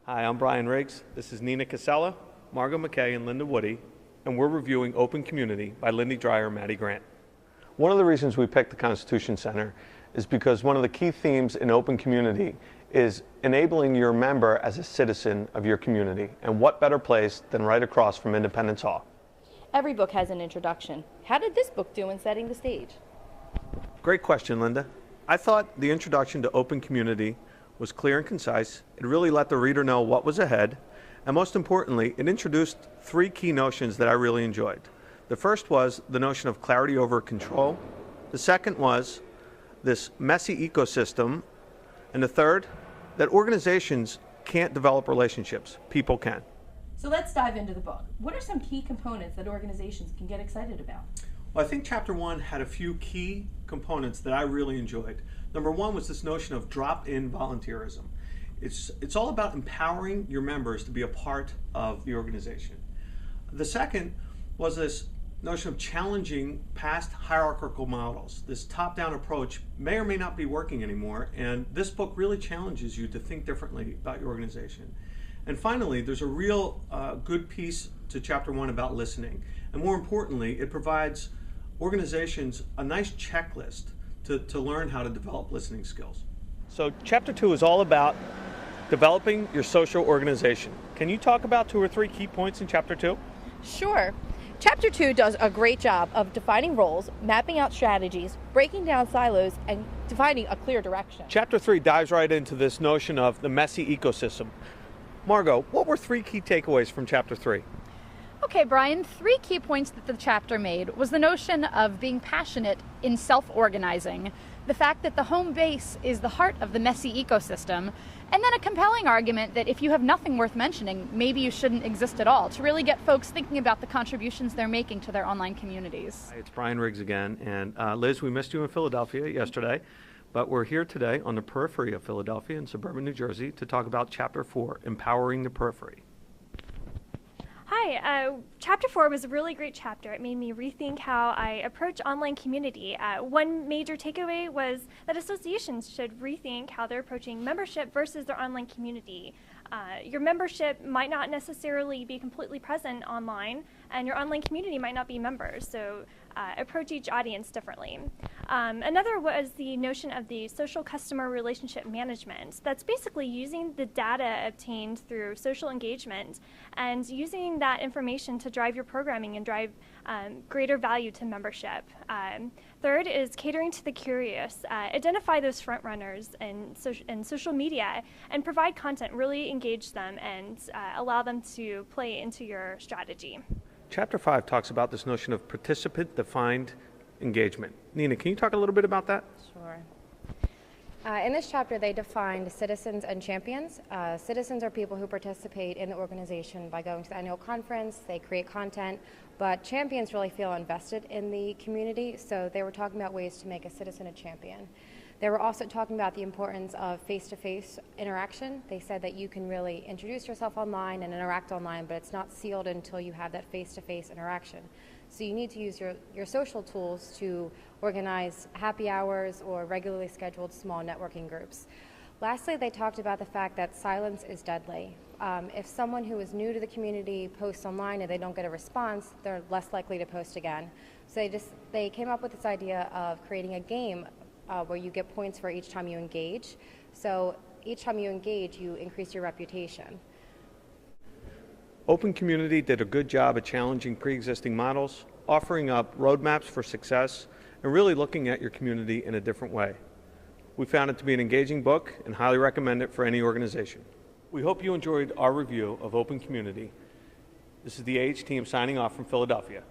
Hi, I'm Brian Riggs. This is Nina Casella, Margot McKay, and Linda Woody, and we're reviewing Open Community by Lindy Dreyer and Maddie Grant. One of the reasons we picked the Constitution Center is because one of the key themes in Open Community is enabling your member as a citizen of your community. And what better place than right across from Independence Hall? Every book has an introduction. How did this book do in setting the stage? Great question, Linda. I thought the introduction to Open Community was clear and concise. It really let the reader know what was ahead. And most importantly, it introduced three key notions that I really enjoyed. The first was the notion of clarity over control. The second was this messy ecosystem. And the third, that organizations can't develop relationships. People can. So let's dive into the book. What are some key components that organizations can get excited about? Well, I think Chapter 1 had a few key components that I really enjoyed. Number one was this notion of drop-in volunteerism. It's all about empowering your members to be a part of the organization. The second was this notion of challenging past hierarchical models. This top-down approach may or may not be working anymore, and this book really challenges you to think differently about your organization. And finally, there's a real good piece to Chapter 1 about listening. And more importantly, it provides organizations a nice checklist to learn how to develop listening skills. So Chapter 2 is all about developing your social organization. Can you talk about 2 or 3 key points in Chapter 2? Sure. Chapter 2 does a great job of defining roles, mapping out strategies, breaking down silos, and defining a clear direction. Chapter 3 dives right into this notion of the messy ecosystem. Margot, what were 3 key takeaways from Chapter 3? Okay, Brian, 3 key points that the chapter made was the notion of being passionate in self-organizing, the fact that the home base is the heart of the messy ecosystem, and then a compelling argument that if you have nothing worth mentioning, maybe you shouldn't exist at all, to really get folks thinking about the contributions they're making to their online communities. Hi, it's Brian Riggs again, and Liz, we missed you in Philadelphia yesterday, but we're here today on the periphery of Philadelphia in suburban New Jersey to talk about Chapter 4, Empowering the Periphery. Hi, Chapter 4 was a really great chapter. It made me rethink how I approach online community. One major takeaway was that associations should rethink how they're approaching membership versus their online community. Your membership might not necessarily be completely present online, and your online community might not be members, so approach each audience differently. Another was the notion of the social customer relationship management. That's basically using the data obtained through social engagement and using that information to drive your programming and drive greater value to membership. Third is catering to the curious. Identify those front runners in social media and provide content, really engage them and allow them to play into your strategy. Chapter 5 talks about this notion of participant-defined engagement. Nina, can you talk a little bit about that? Sure. In this chapter, they defined citizens and champions. Citizens are people who participate in the organization by going to the annual conference, they create content, but champions really feel invested in the community, so they were talking about ways to make a citizen a champion. They were also talking about the importance of face-to-face interaction. They said that you can really introduce yourself online and interact online, but it's not sealed until you have that face-to-face interaction. So you need to use your social tools to organize happy hours or regularly scheduled small networking groups. Lastly, they talked about the fact that silence is deadly. If someone who is new to the community posts online and they don't get a response, they're less likely to post again. So they came up with this idea of creating a game where you get points for each time you engage. So each time you engage, you increase your reputation. Open Community did a good job at challenging pre-existing models, offering up roadmaps for success, and really looking at your community in a different way. We found it to be an engaging book and highly recommend it for any organization. We hope you enjoyed our review of Open Community. This is the AH team signing off from Philadelphia.